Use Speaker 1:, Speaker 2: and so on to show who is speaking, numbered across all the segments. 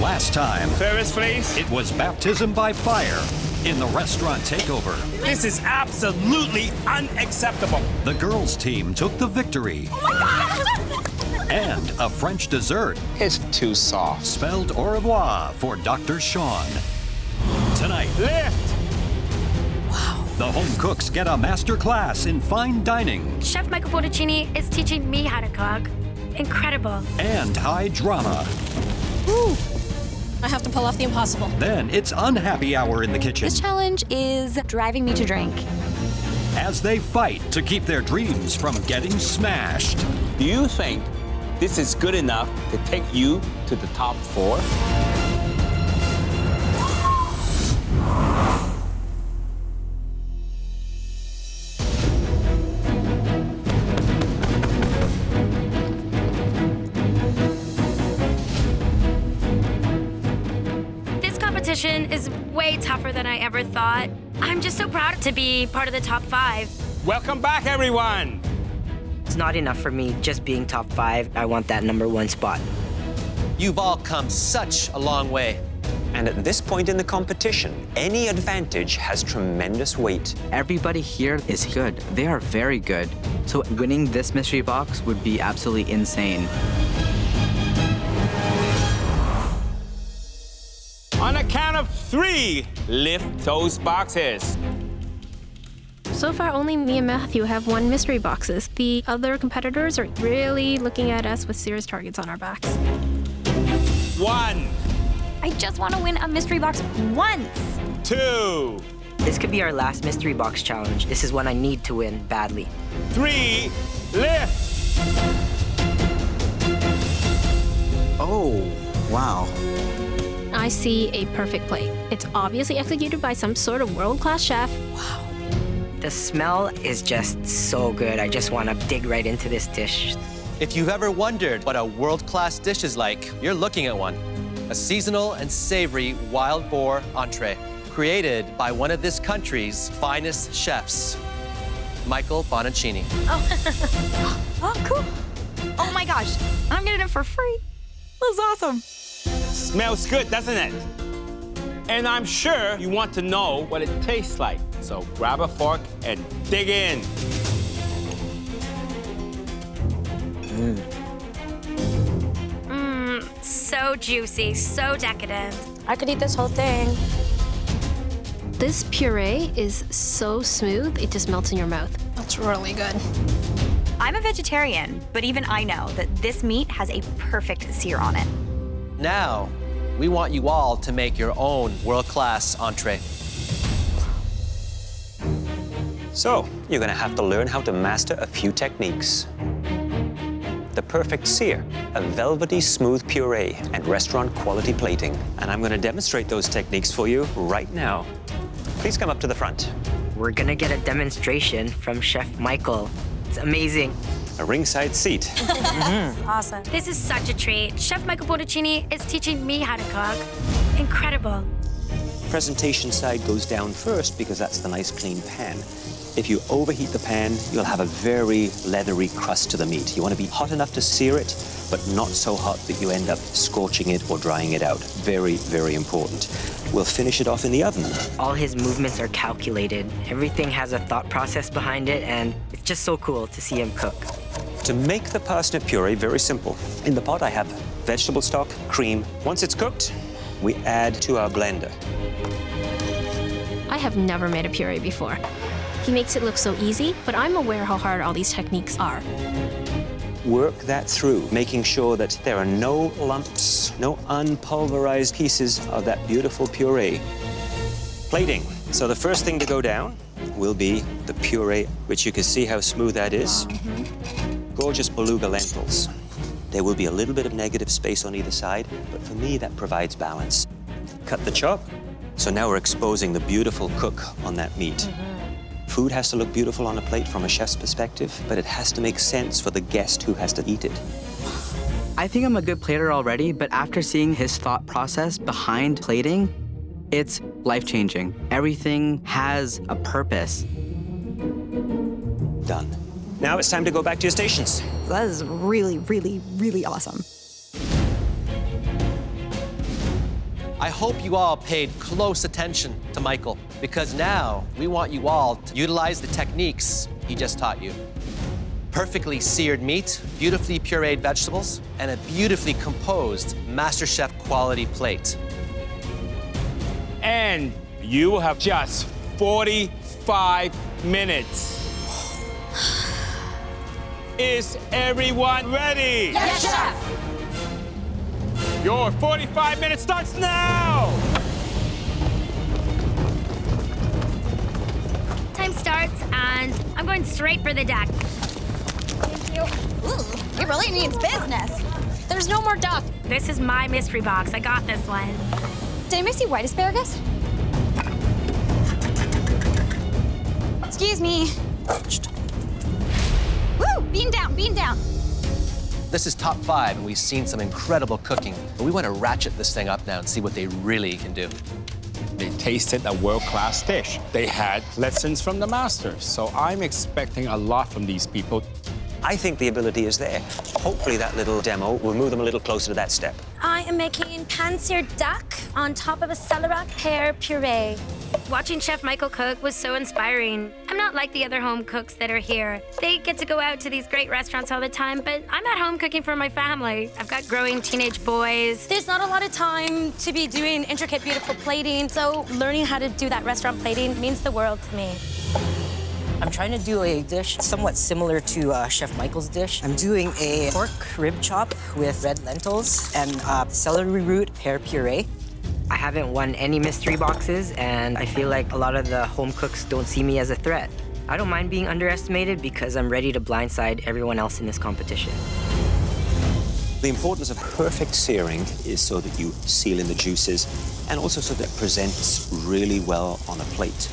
Speaker 1: Last time,
Speaker 2: Service, please.
Speaker 1: it was baptism by fire in the restaurant takeover.
Speaker 2: This is absolutely unacceptable.
Speaker 1: The girls' team took the victory. And a French dessert,
Speaker 3: It's too soft.
Speaker 1: spelled au revoir for Dr. Sean. Tonight,
Speaker 2: Lift.
Speaker 1: the home cooks get a master class in fine dining
Speaker 4: Chef Michael Botticini is teaching me how to cook. Incredible.
Speaker 1: and high drama.
Speaker 5: Woo! I have to pull off the impossible.
Speaker 1: Then it's unhappy hour in the kitchen
Speaker 6: This challenge is driving me to drink.
Speaker 1: as they fight to keep their dreams from getting smashed.
Speaker 3: Do you think this is good enough to take you to the top 4?
Speaker 4: This competition is way tougher than I ever thought. I'm just so proud to be part of the top 5.
Speaker 2: Welcome back, everyone.
Speaker 7: It's not enough for me just being top 5. I want that #1 spot.
Speaker 8: You've all come such a long way. And at this point in the competition, any advantage has tremendous weight.
Speaker 7: Everybody here is good. They are very good. So winning this mystery box would be absolutely insane.
Speaker 2: On a count of 3, lift those boxes.
Speaker 5: So far, only me and Matthew have won mystery boxes. The other competitors are really looking at us with serious targets on our backs.
Speaker 2: 1,
Speaker 6: I just want to win a mystery box once.
Speaker 2: 2,
Speaker 7: This could be our last mystery box challenge. This is one I need to win badly.
Speaker 2: 3, lift.
Speaker 7: Oh, wow.
Speaker 5: I see a perfect plate. It's obviously executed by some sort of world-class chef.
Speaker 7: The smell is just so good. I just want to dig right into this dish.
Speaker 8: If you've ever wondered what a world-class dish is like, you're looking at one. A seasonal and savory wild boar entree, created by one of this country's finest chefs, Michael Bonacini.
Speaker 6: Oh, cool. Oh my gosh, I'm getting it for free. That's awesome.
Speaker 2: Smells good, doesn't it? And I'm sure you want to know what it tastes like. So grab a fork and dig in.
Speaker 4: So juicy, so decadent.
Speaker 6: I could eat this whole thing.
Speaker 5: This puree is so smooth, it just melts in your mouth. That's really good.
Speaker 9: I'm a vegetarian, but even I know that this meat has a perfect sear on it.
Speaker 8: Now, we want you all to make your own world-class entree. So, you're gonna have to learn how to master a few techniques. The perfect sear, a velvety smooth puree, and restaurant quality plating. And I'm gonna demonstrate those techniques for you right now. Please come up to the front.
Speaker 7: We're gonna get a demonstration from Chef Michael. It's amazing.
Speaker 8: A ringside seat.
Speaker 6: Awesome.
Speaker 4: This is such a treat. Chef Michael Botticini is teaching me how to cook. Incredible.
Speaker 8: Presentation side goes down first because that's the nice clean pan. If you overheat the pan, you'll have a very leathery crust to the meat. You want to be hot enough to sear it, but not so hot that you end up scorching it or drying it out. Very, very important. We'll finish it off in the oven.
Speaker 7: All his movements are calculated. Everything has a thought process behind it, and it's just so cool to see him cook.
Speaker 8: To make the parsnip puree, very simple. In the pot, I have vegetable stock, cream. Once it's cooked, we add to our blender.
Speaker 5: I have never made a puree before. He makes it look so easy, but I'm aware how hard all these techniques are.
Speaker 8: Work that through, making sure that there are no lumps, no unpulverized pieces of that beautiful puree. Plating. So the first thing to go down will be the puree, which you can see how smooth that is. Gorgeous beluga lentils. There will be a little bit of negative space on either side, but for me, that provides balance. Cut the chop. So now we're exposing the beautiful cook on that meat. Food has to look beautiful on a plate from a chef's perspective, but it has to make sense for the guest who has to eat it.
Speaker 7: I think I'm a good plater already, but after seeing his thought process behind plating, it's life-changing. Everything has a purpose.
Speaker 8: Done. Now it's time to go back to your stations.
Speaker 9: That is really, really, really awesome.
Speaker 10: I hope you all paid close attention to Michael, because now we want you all to utilize the techniques he just taught you. Perfectly seared meat, beautifully pureed vegetables, and a beautifully composed MasterChef quality plate.
Speaker 2: And you will have just 45 minutes. Is everyone ready?
Speaker 6: Yes, chef.
Speaker 2: Your 45 minutes starts now!
Speaker 4: Time starts, and I'm going straight for the deck.
Speaker 6: Thank you. Ooh, it really means business.
Speaker 5: There's no more duck.
Speaker 4: This is my mystery box. I got this one.
Speaker 6: Did anybody see white asparagus? Excuse me. Woo! Bean down, bean down.
Speaker 10: This is top 5, and we've seen some incredible cooking, but we want to ratchet this thing up now and see what they really can do.
Speaker 2: They tasted a world-class dish. They had lessons from the masters. So I'm expecting a lot from these people.
Speaker 8: I think the ability is there. Hopefully that little demo will move them a little closer to that step.
Speaker 4: I am making pan-seared duck on top of a celery pear puree. Watching Chef Michael cook was so inspiring. I'm not like the other home cooks that are here. They get to go out to these great restaurants all the time, but I'm at home cooking for my family. I've got growing teenage boys.
Speaker 11: There's not a lot of time to be doing intricate, beautiful plating, so learning how to do that restaurant plating means the world to me.
Speaker 12: I'm trying to do a dish somewhat similar to Chef Michael's dish. I'm doing a pork rib chop with red lentils and celery root pear puree.
Speaker 7: I haven't won any mystery boxes, and I feel like a lot of the home cooks don't see me as a threat. I don't mind being underestimated because I'm ready to blindside everyone else in this competition.
Speaker 8: The importance of perfect searing is so that you seal in the juices and also so that it presents really well on a plate.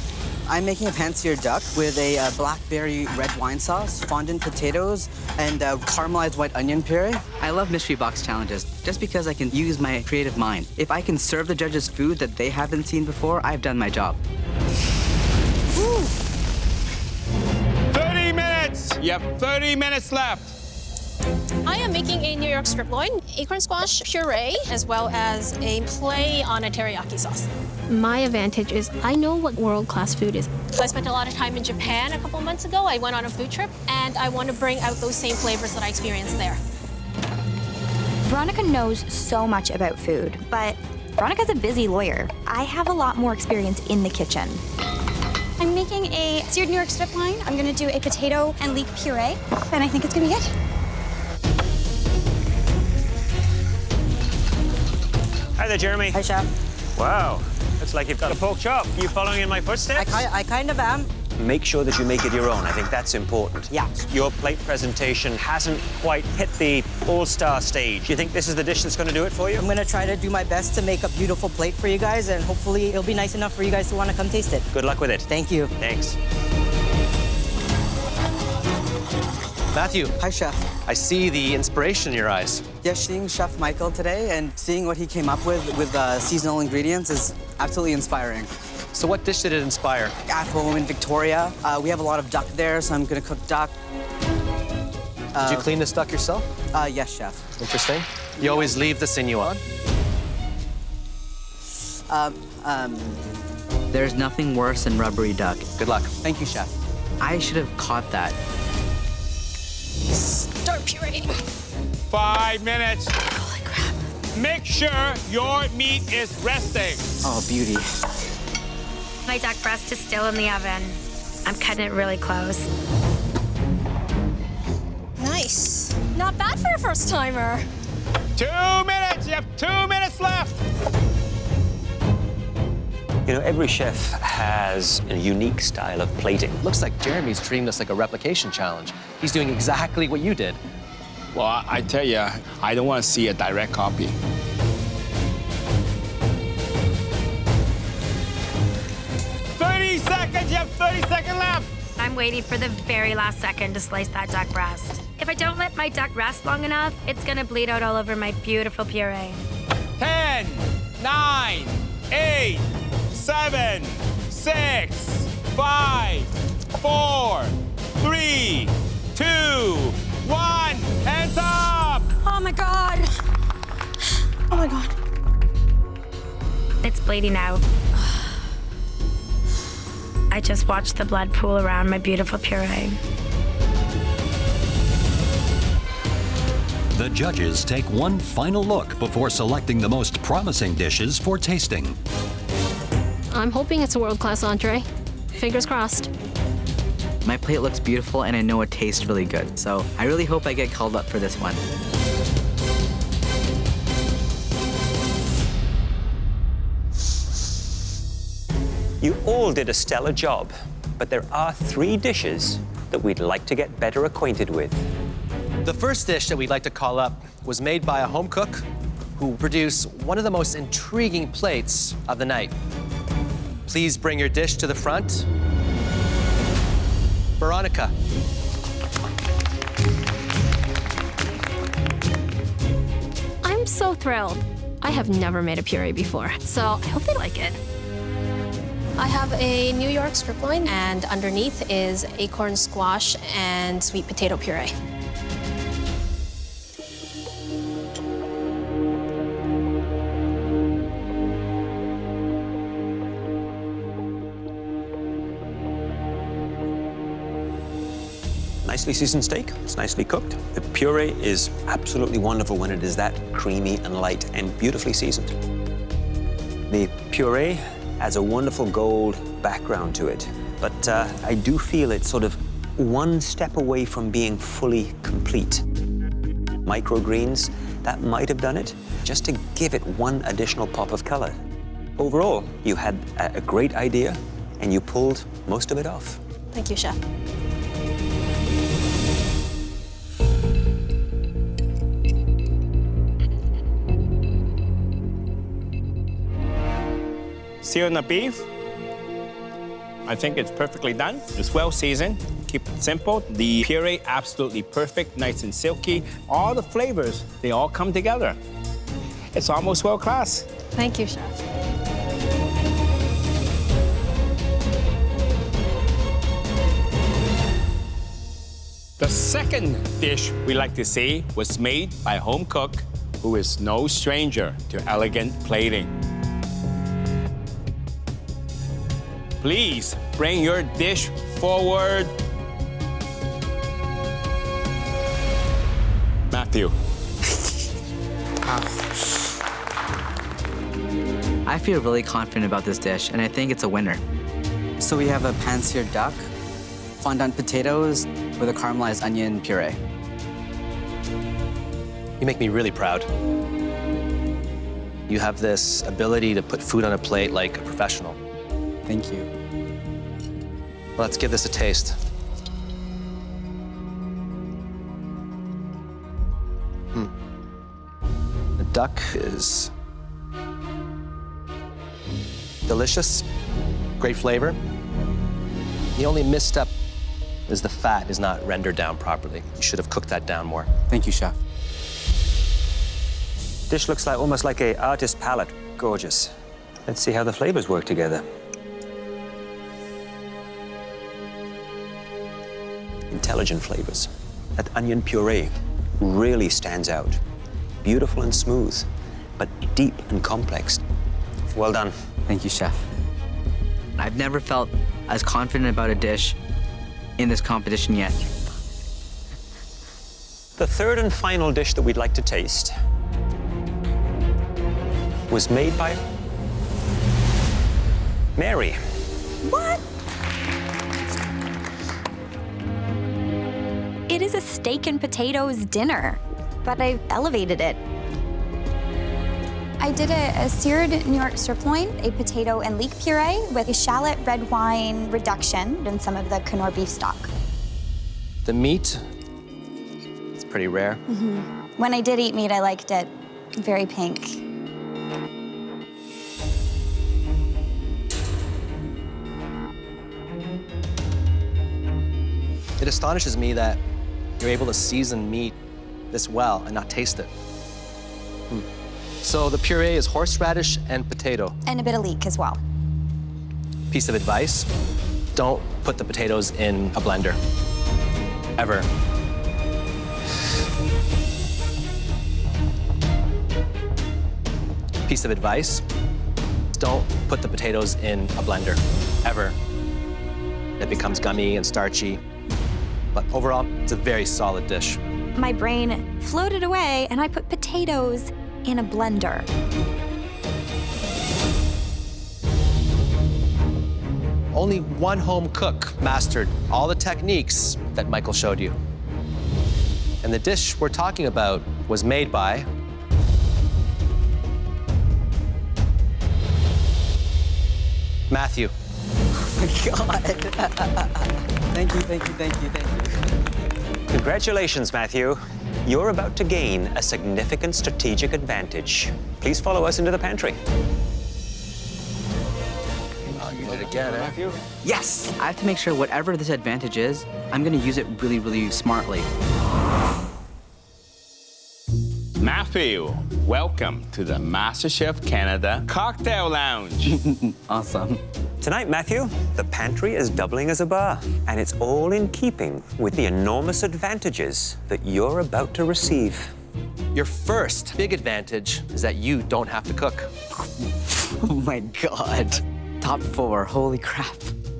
Speaker 7: I'm making a pan-seared duck with a blackberry red wine sauce, fondant potatoes, and caramelized white onion puree. I love mystery box challenges just because I can use my creative mind. If I can serve the judges food that they haven't seen before, I've done my job.
Speaker 2: Woo. 30 minutes! You have 30 minutes left.
Speaker 5: I am making a New York strip loin, acorn squash puree, as well as a play on a teriyaki sauce. My advantage is I know what world-class food is. So I spent a lot of time in Japan a couple months ago. I went on a food trip, and I want to bring out those same flavors that I experienced there.
Speaker 9: Veronica knows so much about food, but Veronica's a busy lawyer. I have a lot more experience in the kitchen.
Speaker 6: I'm making a seared New York strip loin. I'm gonna do a potato and leek puree, and I think it's gonna be good.
Speaker 8: Hi there, Jeremy.
Speaker 12: Hi, Chef.
Speaker 8: Wow, looks like you've got a pork chop. You following in my footsteps?
Speaker 12: I kind of am.
Speaker 8: Make sure that you make it your own. I think that's important.
Speaker 12: Yeah.
Speaker 8: Your plate presentation hasn't quite hit the all-star stage. You think this is the dish that's going to do it for you?
Speaker 12: I'm going to try to do my best to make a beautiful plate for you guys, and hopefully it'll be nice enough for you guys to want to come taste it.
Speaker 8: Good luck with it.
Speaker 12: Thank you.
Speaker 8: Thanks.
Speaker 10: Matthew.
Speaker 7: Hi, Chef.
Speaker 10: I see the inspiration in your eyes.
Speaker 7: Yeah, seeing Chef Michael today and seeing what he came up with seasonal ingredients is absolutely inspiring.
Speaker 10: So what dish did it inspire?
Speaker 7: At home in Victoria, we have a lot of duck there, so I'm gonna cook duck.
Speaker 10: Did you clean this duck yourself?
Speaker 7: Yes, Chef.
Speaker 10: Interesting. You always leave the sinew on?
Speaker 7: There's nothing worse than rubbery duck.
Speaker 10: Good luck.
Speaker 7: Thank you, Chef. I should have caught that.
Speaker 5: Start pureeing.
Speaker 2: 5 minutes.
Speaker 5: Holy crap.
Speaker 2: Make sure your meat is resting.
Speaker 7: Oh, beauty.
Speaker 4: My duck breast is still in the oven. I'm cutting it really close.
Speaker 5: Nice. Not bad for a first-timer.
Speaker 2: 2 minutes. You have 2 minutes left.
Speaker 8: You know, every chef has a unique style of plating.
Speaker 10: Looks like Jeremy's treating this like a replication challenge. He's doing exactly what you did.
Speaker 2: Well, I tell you, I don't want to see a direct copy. You have 30 seconds left.
Speaker 4: I'm waiting for the very last second to slice that duck breast. If I don't let my duck rest long enough, it's gonna bleed out all over my beautiful puree.
Speaker 2: 10, 9, 8, 7, 6, 5, 4, 3, 2, 1, hands up!
Speaker 11: Oh my God. Oh my God.
Speaker 4: It's bleeding out. I just watched the blood pool around my beautiful puree.
Speaker 1: The judges take one final look before selecting the most promising dishes for tasting.
Speaker 5: I'm hoping it's a world-class entree. Fingers crossed.
Speaker 7: My plate looks beautiful and I know it tastes really good. So I really hope I get called up for this one.
Speaker 8: You all did a stellar job, but there are 3 dishes that we'd like to get better acquainted with.
Speaker 10: The first dish that we'd like to call up was made by a home cook who produced one of the most intriguing plates of the night. Please bring your dish to the front. Veronica.
Speaker 5: I'm so thrilled. I have never made a puree before, so I hope they like it. I have a New York strip loin, and underneath is acorn squash and sweet potato puree.
Speaker 8: Nicely seasoned steak, it's nicely cooked. The puree is absolutely wonderful when it is that creamy and light and beautifully seasoned. The puree adds a wonderful gold background to it, but I do feel it's sort of one step away from being fully complete. Microgreens, that might have done it, just to give it one additional pop of color. Overall, you had a great idea and you pulled most of it off.
Speaker 5: Thank you, Chef.
Speaker 2: Searing the beef, I think it's perfectly done. It's well seasoned, keep it simple. The puree, absolutely perfect, nice and silky. All the flavors, they all come together. It's almost world class.
Speaker 5: Thank you, Chef.
Speaker 2: The second dish we like to see was made by a home cook who is no stranger to elegant plating. Please bring your dish forward. Matthew.
Speaker 7: I feel really confident about this dish, and I think it's a winner. So we have a pan-seared duck, fondant potatoes with a caramelized onion puree.
Speaker 10: You make me really proud. You have this ability to put food on a plate like a professional.
Speaker 7: Thank you.
Speaker 10: Let's give this a taste. The duck is delicious, great flavor. The only misstep is the fat is not rendered down properly. You should have cooked that down more.
Speaker 7: Thank you, Chef.
Speaker 8: Dish looks like almost like an artist's palette. Gorgeous. Let's see how the flavors work together. Intelligent flavors. That onion puree really stands out. Beautiful and smooth, but deep and complex. Well done.
Speaker 7: Thank you, Chef. I've never felt as confident about a dish in this competition yet.
Speaker 8: The third and final dish that we'd like to taste was made by Mary.
Speaker 9: What? It is a steak and potatoes dinner, but I've elevated it.
Speaker 6: I did a seared New York strip loin, a potato and leek puree with a shallot red wine reduction and some of the Knorr beef stock.
Speaker 10: The meat, it's pretty rare.
Speaker 6: When I did eat meat, I liked it very pink.
Speaker 10: It astonishes me that you're able to season meat this well and not taste it. So the puree is horseradish and potato.
Speaker 6: And a bit of leek as well.
Speaker 10: Piece of advice, don't put the potatoes in a blender, ever. Piece of advice, don't put the potatoes in a blender, ever. It becomes gummy and starchy. But overall, it's a very solid dish.
Speaker 6: My brain floated away and I put potatoes in a blender.
Speaker 10: Only one home cook mastered all the techniques that Michael showed you. And the dish we're talking about was made by Matthew.
Speaker 7: Oh my God. Thank you, thank you, thank you, thank you.
Speaker 8: Congratulations, Matthew. You're about to gain a significant strategic advantage. Please follow us into the pantry.
Speaker 10: Oh, you did it again, eh?
Speaker 7: Yes! I have to make sure whatever this advantage is, I'm gonna use it really, really smartly.
Speaker 2: Matthew, welcome to the MasterChef Canada Cocktail Lounge.
Speaker 7: Awesome.
Speaker 8: Tonight, Matthew, the pantry is doubling as a bar, and it's all in keeping with the enormous advantages that you're about to receive.
Speaker 10: Your first big advantage is that you don't have to cook.
Speaker 7: Oh my God. Top 4, holy crap.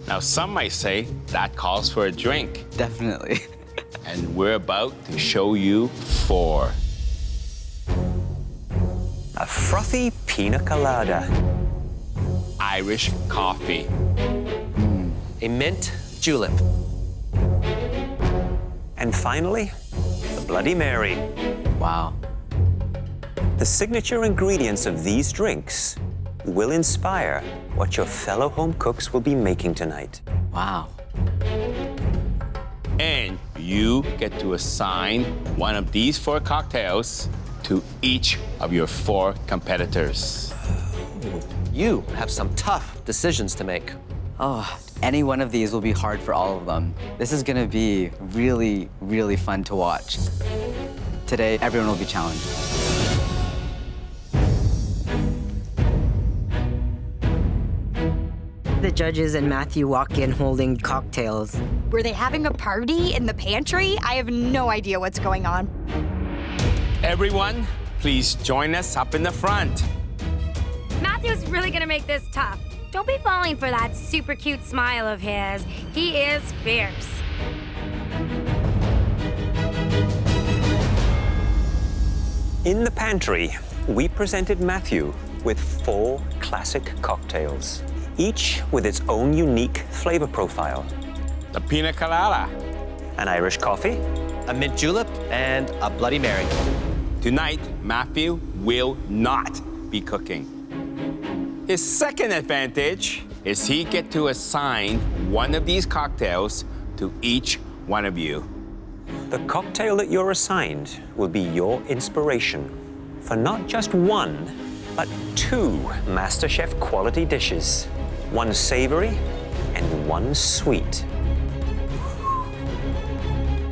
Speaker 2: Now, some might say that calls for a drink.
Speaker 7: Definitely.
Speaker 2: And we're about to show you 4.
Speaker 8: A frothy pina colada.
Speaker 2: Irish coffee.
Speaker 10: A mint julep.
Speaker 8: And finally, the Bloody Mary.
Speaker 7: Wow.
Speaker 8: The signature ingredients of these drinks will inspire what your fellow home cooks will be making tonight.
Speaker 7: Wow.
Speaker 2: And you get to assign one of these 4 cocktails to each of your 4 competitors.
Speaker 10: You have some tough decisions to make.
Speaker 7: Oh, any one of these will be hard for all of them. This is gonna be really, really fun to watch. Today, everyone will be challenged.
Speaker 12: The judges and Matthew walk in holding cocktails.
Speaker 6: Were they having a party in the pantry? I have no idea what's going on.
Speaker 2: Everyone, please join us up in the front.
Speaker 4: Matthew's really gonna make this tough. Don't be falling for that super cute smile of his. He is fierce.
Speaker 8: In the pantry, we presented Matthew with 4 classic cocktails, each with its own unique flavor profile.
Speaker 2: The pina colada.
Speaker 8: An Irish coffee,
Speaker 10: A mint julep and a Bloody Mary.
Speaker 2: Tonight, Matthew will not be cooking. His second advantage is he get to assign one of these cocktails to each one of you.
Speaker 8: the cocktail that you're assigned will be your inspiration for not just 1, but 2 MasterChef quality dishes. 1 savory and 1 sweet.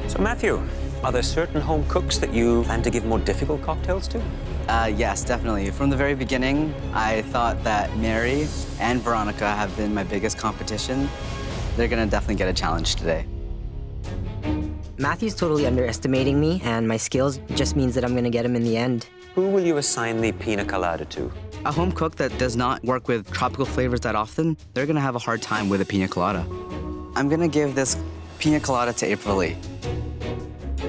Speaker 8: So Matthew, are there certain home cooks that you plan to give more difficult cocktails to?
Speaker 7: Yes, definitely. From the very beginning, I thought that Mary and Veronica have been my biggest competition. They're gonna definitely get a challenge today.
Speaker 12: Matthew's totally underestimating me, and my skills just means that I'm gonna get him in the end.
Speaker 8: Who will you assign the pina colada to?
Speaker 7: A home cook that does not work with tropical flavors that often, they're gonna have a hard time with a pina colada. I'm gonna give this pina colada to April Lee.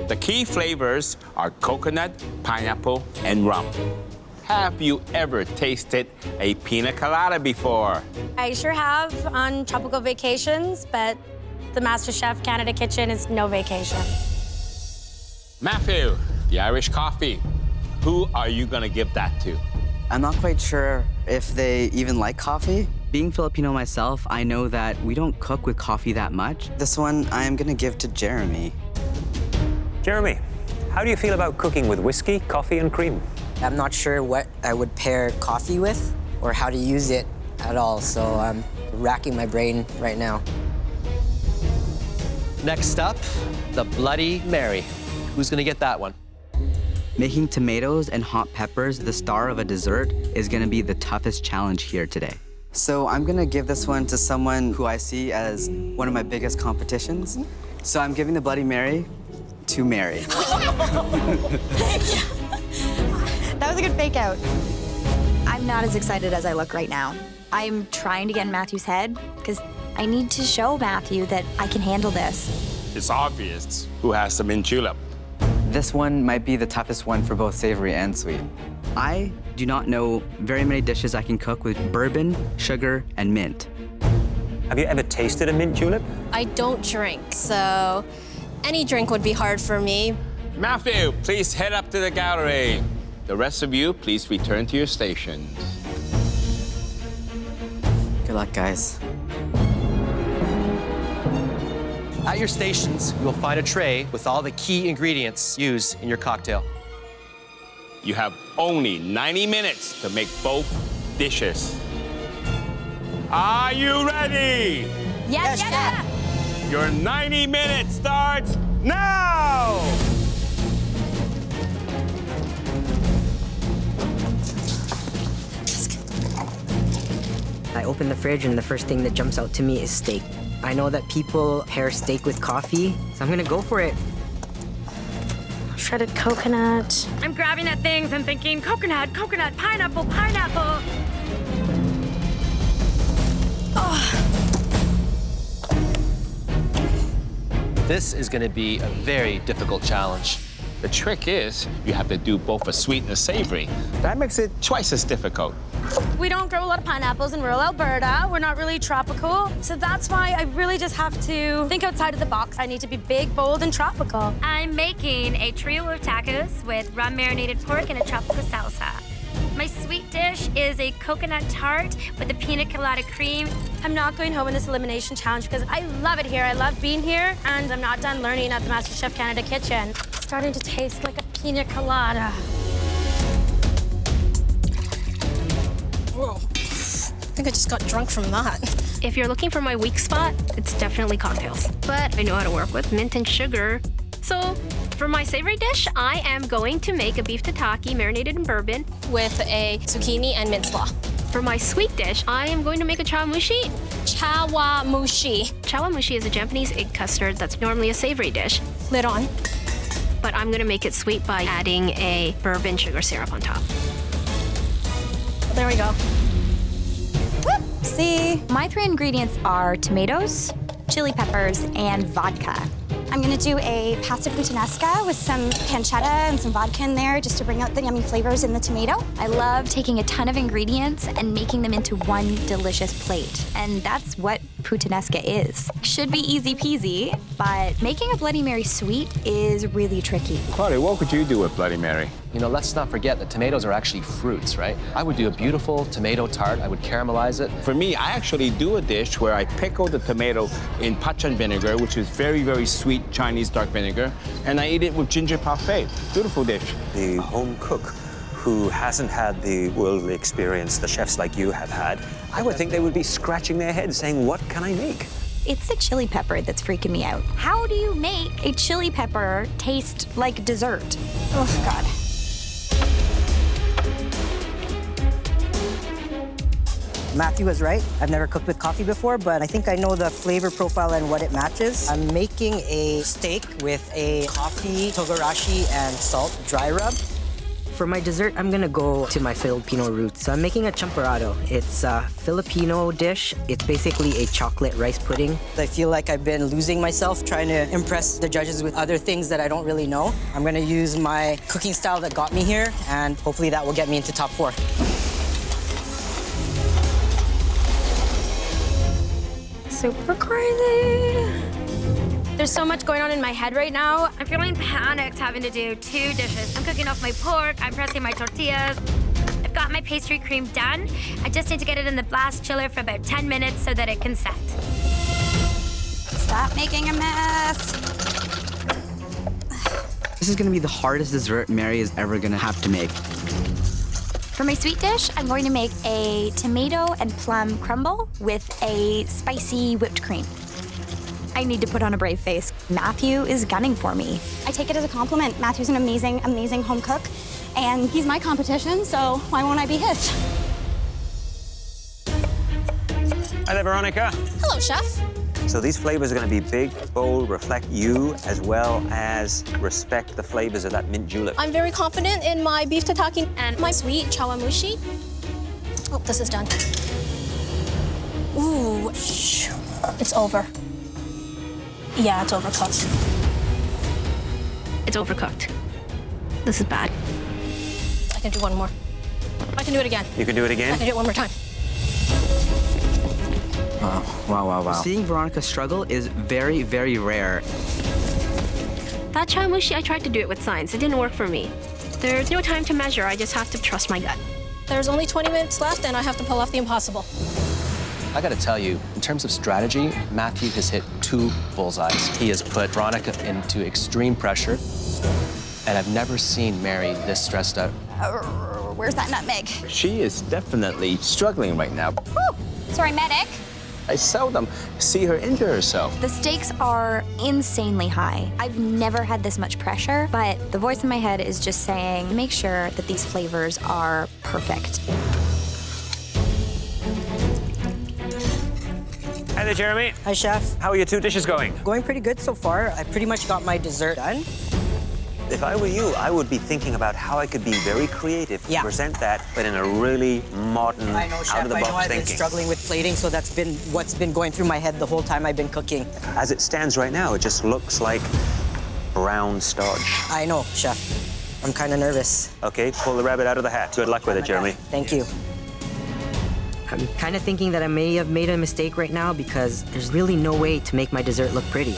Speaker 2: The key flavors are coconut, pineapple, and rum. Have you ever tasted a pina colada before?
Speaker 11: I sure have on tropical vacations, but the MasterChef Canada kitchen is no vacation.
Speaker 2: Matthew, the Irish coffee. Who are you gonna give that to?
Speaker 7: I'm not quite sure if they even like coffee. Being Filipino myself, I know that we don't cook with coffee that much. This one, I'm gonna give to Jeremy.
Speaker 8: Jeremy, how do you feel about cooking with whiskey, coffee, and cream?
Speaker 12: I'm not sure what I would pair coffee with or how to use it at all, so I'm racking my brain right now.
Speaker 10: Next up, the Bloody Mary. Who's gonna get that one?
Speaker 7: Making tomatoes and hot peppers the star of a dessert is gonna be the toughest challenge here today. So I'm gonna give this one to someone who I see as one of my biggest competitions. So I'm giving the Bloody Mary to Mary.
Speaker 6: That was a good fake out. I'm I'm not as excited as I look right now. I'm trying to get in Matthew's head because I need to show Matthew that I can handle this.
Speaker 2: It's obvious who has the mint julep.
Speaker 7: This one might be the toughest one for both savory and sweet. I do not know very many dishes I can cook with bourbon, sugar, and mint.
Speaker 8: Have you ever tasted a mint julep?
Speaker 5: I don't drink, so any drink would be hard for me.
Speaker 2: Matthew, please head up to the gallery. The rest of you, please return to your stations.
Speaker 7: Good luck, guys.
Speaker 10: At your stations, you will find a tray with all the key ingredients used in your cocktail.
Speaker 2: You have only 90 minutes to make both dishes. Are you ready?
Speaker 11: Yes, Chef.
Speaker 2: Your 90 minutes starts now!
Speaker 12: I open the fridge and the first thing that jumps out to me is steak. I know that people pair steak with coffee, so I'm gonna go for it.
Speaker 4: Shredded coconut. I'm grabbing at things and thinking coconut, coconut, pineapple, pineapple.
Speaker 10: This is going to be a very difficult challenge.
Speaker 2: The trick is you have to do both a sweet and a savory. That makes it twice as difficult.
Speaker 11: We don't grow a lot of pineapples in rural Alberta. We're not really tropical. So that's why I really just have to think outside of the box. I need to be big, bold, and tropical.
Speaker 4: I'm making a trio of tacos with rum marinated pork and a tropical salsa. My sweet dish is a coconut tart with a pina colada cream.
Speaker 11: I'm not going home in this elimination challenge because I love it here. I love being here, and I'm not done learning at the MasterChef Canada kitchen. It's starting to taste like a pina colada.
Speaker 5: Whoa. I think I just got drunk from that.
Speaker 13: If you're looking for my weak spot, it's definitely cocktails. But I know how to work with mint and sugar. So for my savory dish, I am going to make a beef tataki marinated in bourbon
Speaker 5: with a zucchini and mint slaw.
Speaker 13: For my sweet dish, I am going to make a chawamushi.
Speaker 5: Chawamushi.
Speaker 13: Chawamushi is a Japanese egg custard that's normally a savory dish.
Speaker 5: Lid on.
Speaker 13: But I'm gonna make it sweet by adding a bourbon sugar syrup on top.
Speaker 5: There we go.
Speaker 6: See, my 3 ingredients are tomatoes, chili peppers, and vodka. I'm gonna do a pasta puttanesca with some pancetta and some vodka in there just to bring out the yummy flavors in the tomato. I love taking a ton of ingredients and making them into one delicious plate. And that's what puttanesca is. Should be easy peasy, but making a Bloody Mary sweet is really tricky.
Speaker 2: Claudia, what would you do with Bloody Mary?
Speaker 10: You know, let's not forget that tomatoes are actually fruits, right? I would do a beautiful tomato tart. I would caramelize it.
Speaker 2: For me, I actually do a dish where I pickle the tomato in pachan vinegar, which is very, very sweet Chinese dark vinegar, and I eat it with ginger parfait. Beautiful dish.
Speaker 8: The home cook who hasn't had the worldly experience the chefs like you have had, I would think they would be scratching their heads saying, what can I make?
Speaker 6: It's the chili pepper that's freaking me out. How do you make a chili pepper taste like dessert? Oh, God.
Speaker 12: Matthew was right. I've never cooked with coffee before, but I think I know the flavor profile and what it matches. I'm making a steak with a coffee, togarashi, and salt dry rub. For my dessert, I'm gonna go to my Filipino roots. So I'm making a champurrado. It's a Filipino dish. It's basically a chocolate rice pudding. I feel like I've been losing myself trying to impress the judges with other things that I don't really know. I'm gonna use my cooking style that got me here, and hopefully that will get me into top 4.
Speaker 11: Super crazy. There's so much going on in my head right now.
Speaker 4: I'm feeling panicked having to do 2 dishes. I'm cooking off my pork, I'm pressing my tortillas. I've got my pastry cream done. I just need to get it in the blast chiller for about 10 minutes so that it can set.
Speaker 6: Stop making a mess.
Speaker 7: This is gonna be the hardest dessert Mary is ever gonna have to make.
Speaker 6: For my sweet dish, I'm going to make a tomato and plum crumble with a spicy whipped cream. I need to put on a brave face. Matthew is gunning for me. I take it as a compliment. Matthew's an amazing, amazing home cook, and he's my competition, so why won't I be his?
Speaker 8: Hi there, Veronica.
Speaker 5: Hello, Chef.
Speaker 8: So these flavors are going to be big, bold, reflect you, as well as respect the flavors of that mint julep.
Speaker 5: I'm very confident in my beef tataki and my sweet chawamushi. Oh, this is done. Ooh, it's over. Yeah, it's overcooked.
Speaker 13: It's overcooked. This is bad.
Speaker 5: I can do one more. I can do it again.
Speaker 8: You can do it
Speaker 5: I
Speaker 8: again?
Speaker 5: can do it one more time.
Speaker 7: Wow. Seeing Veronica struggle is very, very rare.
Speaker 13: That chamushi, I tried to do it with science. It didn't work for me. There's no time to measure. I just have to trust my gut.
Speaker 5: There's only 20 minutes left, and I have to pull off the impossible.
Speaker 10: I gotta tell you, in terms of strategy, Matthew has hit 2 bullseyes. He has put Veronica into extreme pressure, and I've never seen Mary this stressed out.
Speaker 6: Where's that nutmeg?
Speaker 3: She is definitely struggling right now.
Speaker 6: Woo! Sorry, medic.
Speaker 3: I seldom see her injure herself.
Speaker 9: The stakes are insanely high. I've never had this much pressure, but the voice in my head is just saying, make sure that these flavors are perfect.
Speaker 8: Hi there, Jeremy.
Speaker 12: Hi, chef.
Speaker 8: How are your 2 dishes going?
Speaker 12: Going pretty good so far. I pretty much got my dessert done.
Speaker 8: If I were you, I would be thinking about how I could be very creative to present that, but in a really modern,
Speaker 12: I know, chef.
Speaker 8: out-of-the-box
Speaker 12: I know I've
Speaker 8: thinking.
Speaker 12: been struggling with plating, so that's been what's been going through my head the whole time I've been cooking.
Speaker 8: As it stands right now, it just looks like brown starch.
Speaker 12: I know, chef. I'm kind of nervous.
Speaker 8: Okay, pull the rabbit out of the hat. Good luck with it, Jeremy.
Speaker 12: Thank you. I'm kind of thinking that I may have made a mistake right now because there's really no way to make my dessert look pretty.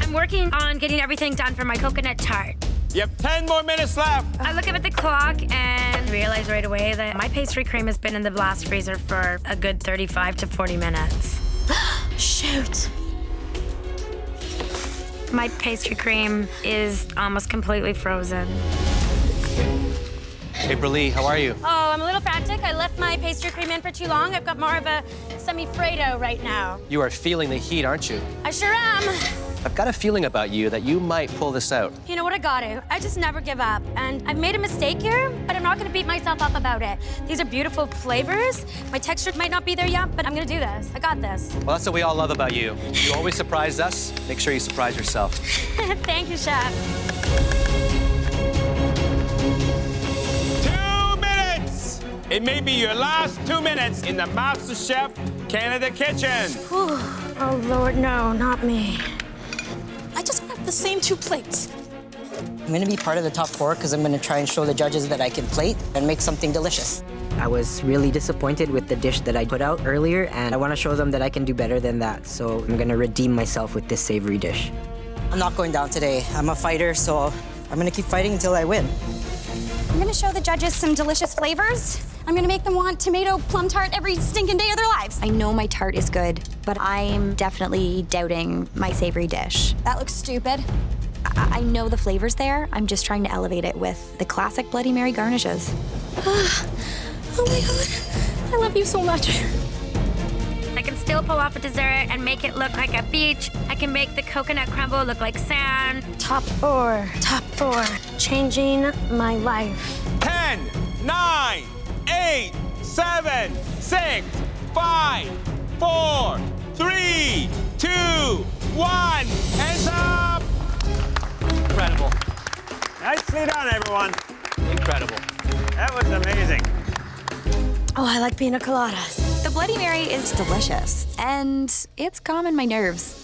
Speaker 4: I'm working on getting everything done for my coconut tart.
Speaker 2: You have 10 more minutes left.
Speaker 4: I look up at the clock and realize right away that my pastry cream has been in the blast freezer for a good 35 to 40 minutes.
Speaker 11: Shoot.
Speaker 4: My pastry cream is almost completely frozen.
Speaker 10: Hey, Berlie, how are you?
Speaker 11: Oh, I'm a little frantic. I left my pastry cream in for too long. I've got more of a semi-Fredo right now.
Speaker 10: You are feeling the heat, aren't you?
Speaker 11: I sure am.
Speaker 10: I've got a feeling about you that you might pull this out.
Speaker 11: You know what, I got to. I just never give up. And I've made a mistake here, but I'm not gonna beat myself up about it. These are beautiful flavors. My texture might not be there yet, but I'm gonna do this. I got this.
Speaker 10: Well, that's what we all love about you. You always surprise us. Make sure you surprise yourself.
Speaker 11: Thank you, chef.
Speaker 2: 2 minutes. It may be your last 2 minutes in the MasterChef Canada kitchen.
Speaker 11: Whew. Oh, Lord, no, not me. I just want the same 2 plates.
Speaker 12: I'm gonna be part of the top 4 because I'm gonna try and show the judges that I can plate and make something delicious. I was really disappointed with the dish that I put out earlier, and I want to show them that I can do better than that. So I'm gonna redeem myself with this savory dish. I'm not going down today. I'm a fighter, so I'm gonna keep fighting until I win.
Speaker 6: I'm gonna show the judges some delicious flavors. I'm gonna make them want tomato plum tart every stinking day of their lives.
Speaker 9: I know my tart is good, but I'm definitely doubting my savory dish.
Speaker 6: That looks stupid.
Speaker 9: I know the flavor's there. I'm just trying to elevate it with the classic Bloody Mary garnishes.
Speaker 5: Oh my God, I love you so much.
Speaker 4: I can still pull off a dessert and make it look like a beach. I can make the coconut crumble look like sand.
Speaker 11: Top 4. Top 4. Changing my life.
Speaker 2: 10, 9, 8, 7, 6, 5, 4, 3, 2, 1. Hands up!
Speaker 10: Incredible.
Speaker 8: Nicely done, everyone.
Speaker 10: Incredible.
Speaker 8: That was amazing.
Speaker 11: Oh, I like pina coladas.
Speaker 9: The Bloody Mary is delicious, and it's calming my nerves.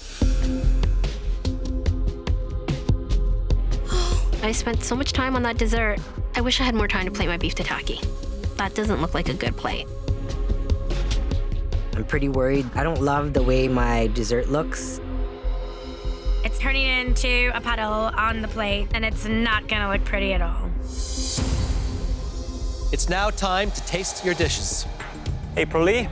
Speaker 13: I spent so much time on that dessert. I wish I had more time to plate my beef tataki. That doesn't look like a good plate.
Speaker 12: I'm pretty worried. I don't love the way my dessert looks.
Speaker 4: It's turning into a puddle on the plate, and it's not gonna look pretty at all.
Speaker 10: It's now time to taste your dishes.
Speaker 8: Hey, Perlie.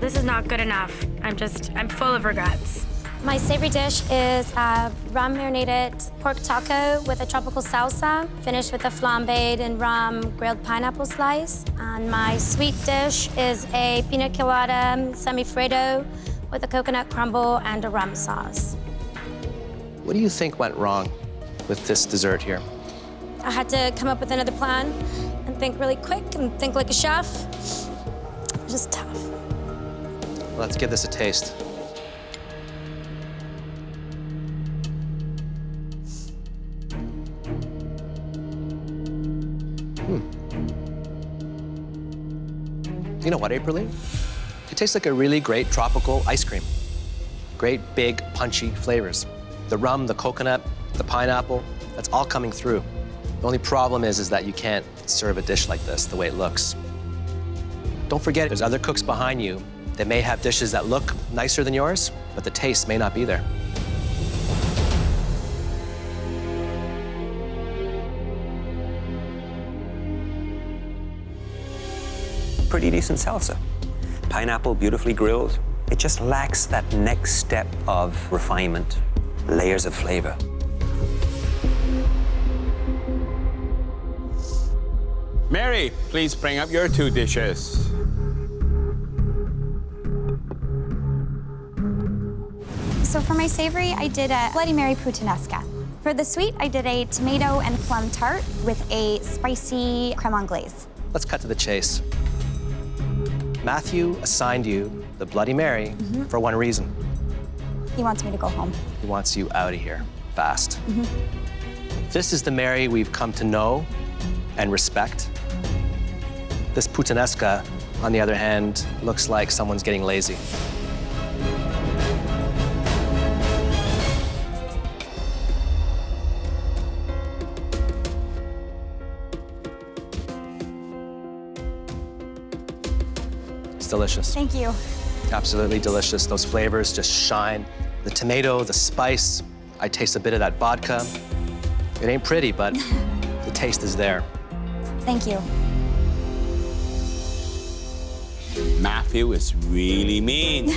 Speaker 4: This is not good enough. I'm full of regrets.
Speaker 11: My savory dish is a rum marinated pork taco with a tropical salsa, finished with a flambéed and rum grilled pineapple slice. And my sweet dish is a pina colada semi-Fredo with a coconut crumble and a rum sauce.
Speaker 10: What do you think went wrong with this dessert here?
Speaker 11: I had to come up with another plan and think really quick and think like a chef. Just tough.
Speaker 10: Let's give this a taste. You know what, Aprilline? It tastes like a really great tropical ice cream. Great, big, punchy flavors. The rum, the coconut, the pineapple, that's all coming through. The only problem is that you can't serve a dish like this the way it looks. Don't forget, there's other cooks behind you that may have dishes that look nicer than yours, but the taste may not be there.
Speaker 8: Pretty decent salsa. Pineapple, beautifully grilled. It just lacks that next step of refinement, layers of flavor.
Speaker 2: Mary, please bring up your 2 dishes.
Speaker 6: So for my savory, I did a Bloody Mary puttanesca. For the sweet, I did a tomato and plum tart with a spicy creme anglaise.
Speaker 10: Let's cut to the chase. Matthew assigned you the Bloody Mary for one reason.
Speaker 6: He wants me to go home.
Speaker 10: He wants you out of here fast. This is the Mary we've come to know and respect. This puttanesca, on the other hand, looks like someone's getting lazy. It's delicious.
Speaker 6: Thank you.
Speaker 10: Absolutely delicious. Those flavors just shine. The tomato, the spice. I taste a bit of that vodka. It ain't pretty, but the taste is there.
Speaker 6: Thank you.
Speaker 2: Matthew is really mean.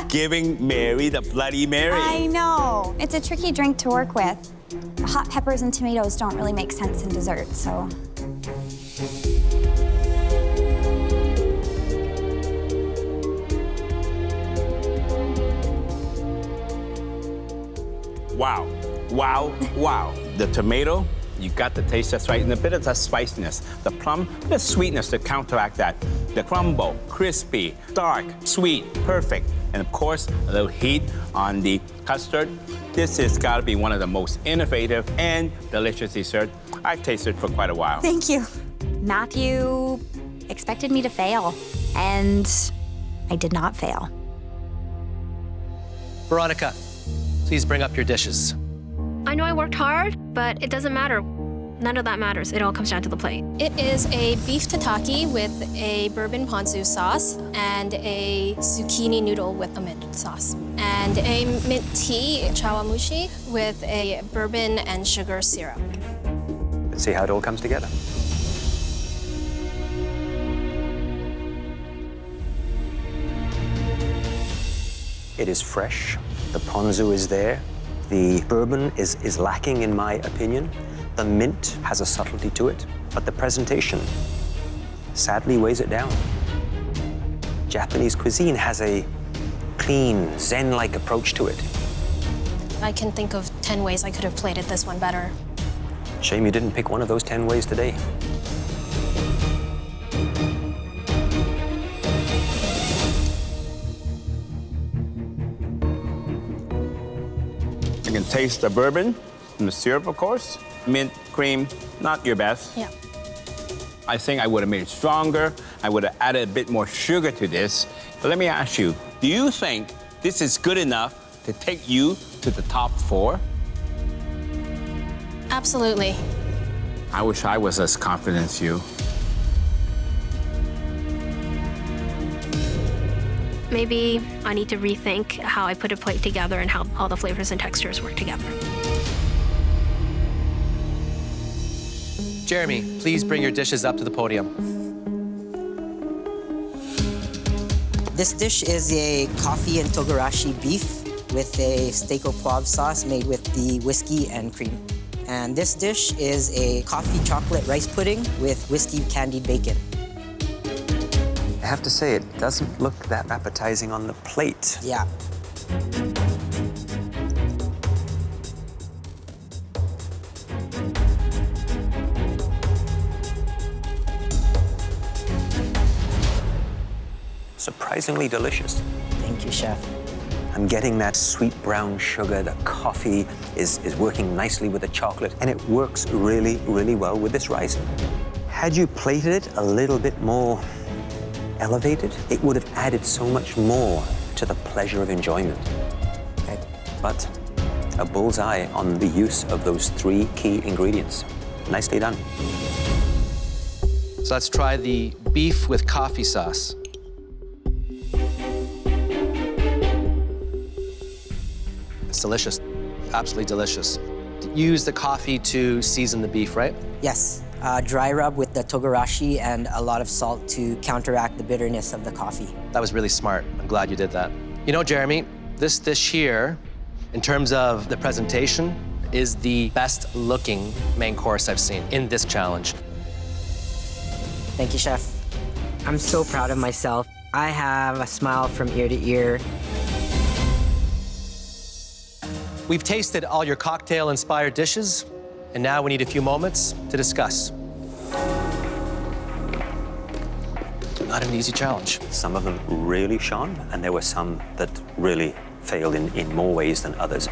Speaker 2: Giving Mary the Bloody Mary.
Speaker 6: I know. It's a tricky drink to work with. Hot peppers and tomatoes don't really make sense in dessert, so.
Speaker 2: Wow, wow, wow. The tomato, you got the taste just right, and a bit of the spiciness. The plum, the sweetness to counteract that. The crumble, crispy, dark, sweet, perfect. And of course, a little heat on the custard. This has got to be one of the most innovative and delicious dessert I've tasted for quite a while.
Speaker 6: Thank you.
Speaker 9: Matthew expected me to fail, and I did not fail.
Speaker 10: Veronica, please bring up your dishes.
Speaker 13: I know I worked hard, but it doesn't matter. None of that matters. It all comes down to the plate.
Speaker 5: It is a beef tataki with a bourbon ponzu sauce and a zucchini noodle with a mint sauce. And a mint tea chawamushi with a bourbon and sugar syrup.
Speaker 8: Let's see how it all comes together. It is fresh. The ponzu is there. The bourbon is lacking, in my opinion. The mint has a subtlety to it, but the presentation sadly weighs it down. Japanese cuisine has a clean, zen-like approach to it.
Speaker 5: I can think of 10 ways I could have plated this one better.
Speaker 8: Shame you didn't pick one of those 10 ways today.
Speaker 2: You can taste the bourbon and the syrup, of course. Mint, cream, not your best.
Speaker 5: Yeah.
Speaker 2: I think I would have made it stronger. I would have added a bit more sugar to this. But let me ask you, do you think this is good enough to take you to the top 4?
Speaker 5: Absolutely.
Speaker 2: I wish I was as confident as you.
Speaker 13: Maybe I need to rethink how I put a plate together and how all the flavors and textures work together.
Speaker 10: Jeremy, please bring your dishes up to the podium.
Speaker 12: This dish is a coffee and togarashi beef with a steak au poivre sauce made with the whiskey and cream. And this dish is a coffee chocolate rice pudding with whiskey candied bacon.
Speaker 8: I have to say, it doesn't look that appetizing on the plate.
Speaker 12: Yeah.
Speaker 8: Surprisingly delicious.
Speaker 12: Thank you, chef.
Speaker 8: I'm getting that sweet brown sugar. The coffee is working nicely with the chocolate, and it works really, really well with this rice. Had you plated it a little bit more elevated, it would have added so much more to the pleasure of enjoyment.
Speaker 12: Okay.
Speaker 8: But a bullseye on the use of those 3 key ingredients. Nicely done.
Speaker 10: So let's try the beef with coffee sauce. It's delicious, absolutely delicious. Use the coffee to season the beef, right?
Speaker 12: Yes. Dry rub with the togarashi and a lot of salt to counteract the bitterness of the coffee.
Speaker 10: That was really smart. I'm glad you did that. You know, Jeremy, this dish here, in terms of the presentation, is the best looking main course I've seen in this challenge.
Speaker 12: Thank you, Chef. I'm so proud of myself. I have a smile from ear to ear.
Speaker 10: We've tasted all your cocktail-inspired dishes, and now we need a few moments to discuss. Not an easy challenge.
Speaker 8: Some of them really shone, and there were some that really failed in more ways than others.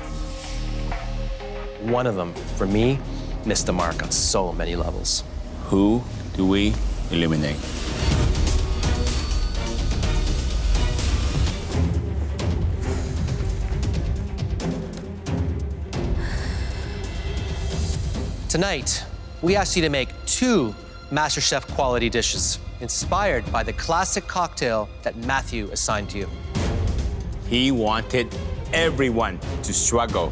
Speaker 10: One of them, for me, missed the mark on so many levels.
Speaker 3: Who do we eliminate?
Speaker 10: Tonight, we asked you to make 2 MasterChef quality dishes inspired by the classic cocktail that Matthew assigned to you.
Speaker 2: He wanted everyone to struggle,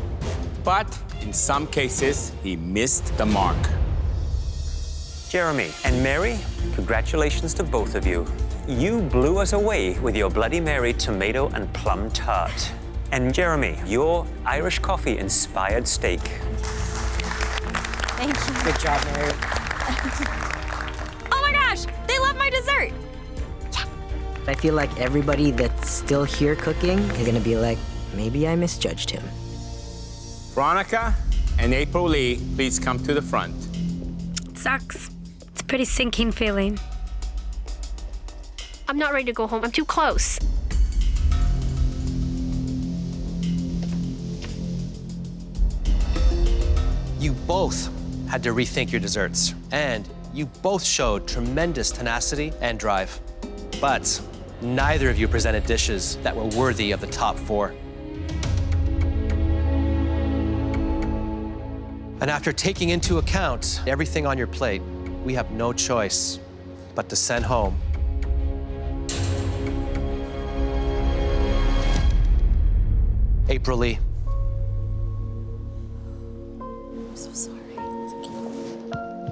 Speaker 2: but in some cases, he missed the mark.
Speaker 8: Jeremy and Mary, congratulations to both of you. You blew us away with your Bloody Mary tomato and plum tart. And Jeremy, your Irish coffee-inspired steak.
Speaker 6: Thank you.
Speaker 12: Good job, Mary.
Speaker 9: Oh my gosh, they love my dessert.
Speaker 12: I feel like everybody that's still here cooking is gonna be like, maybe I misjudged him.
Speaker 2: Veronica and April Lee, please come to the front.
Speaker 4: It sucks. It's a pretty sinking feeling.
Speaker 13: I'm not ready to go home. I'm too close.
Speaker 10: You both had to rethink your desserts, and you both showed tremendous tenacity and drive. But neither of you presented dishes that were worthy of the top 4. And after taking into account everything on your plate, we have no choice but to send home April Lee.
Speaker 5: I'm so sorry.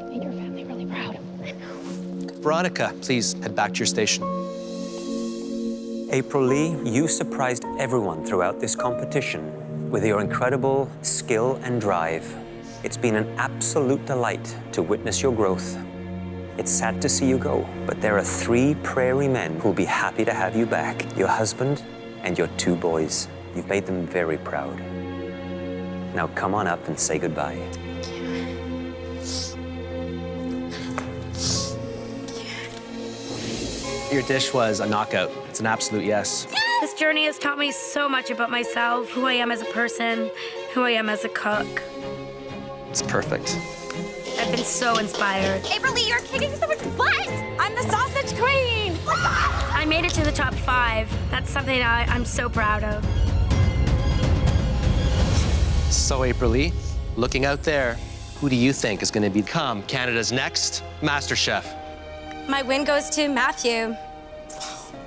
Speaker 5: Made your family really proud.
Speaker 10: Veronica, please head back to your station.
Speaker 8: April Lee, you surprised everyone throughout this competition with your incredible skill and drive. It's been an absolute delight to witness your growth. It's sad to see you go, but there are 3 prairie men who'll be happy to have you back. Your husband and your 2 boys. You've made them very proud. Now come on up and say goodbye.
Speaker 10: Your dish was a knockout. It's an absolute yes.
Speaker 4: This journey has taught me so much about myself, who I am as a person, who I am as a cook.
Speaker 10: It's perfect.
Speaker 4: I've been so inspired.
Speaker 9: April Lee, you're kicking so much butt. I'm the sausage queen.
Speaker 4: I made it to the top 5. That's something I'm so proud of.
Speaker 10: So, April Lee, looking out there, who do you think is going to become Canada's next MasterChef?
Speaker 11: My win goes to Matthew.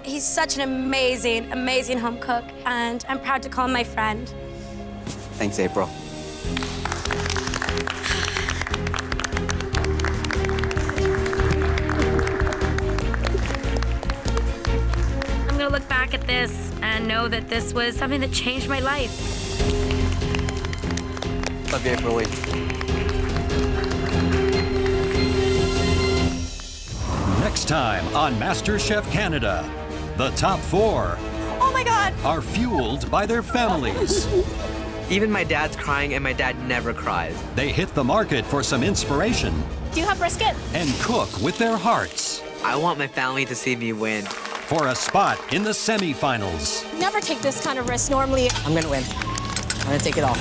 Speaker 11: He's such an amazing, amazing home cook, and I'm proud to call him my friend.
Speaker 7: Thanks, April.
Speaker 4: I'm gonna look back at this and know that this was something that changed my life.
Speaker 10: Love you, April Lee.
Speaker 1: Next time on MasterChef Canada, the top 4
Speaker 9: Oh my God.
Speaker 1: are fueled by their families.
Speaker 7: Even my dad's crying, and my dad never cries.
Speaker 1: They hit the market for some inspiration
Speaker 5: Do you have brisket?
Speaker 1: and cook with their hearts
Speaker 7: I want my family to see me win.
Speaker 1: for a spot in the semifinals.
Speaker 5: Never take this kind of risk normally.
Speaker 12: I'm gonna win. I'm gonna take it all.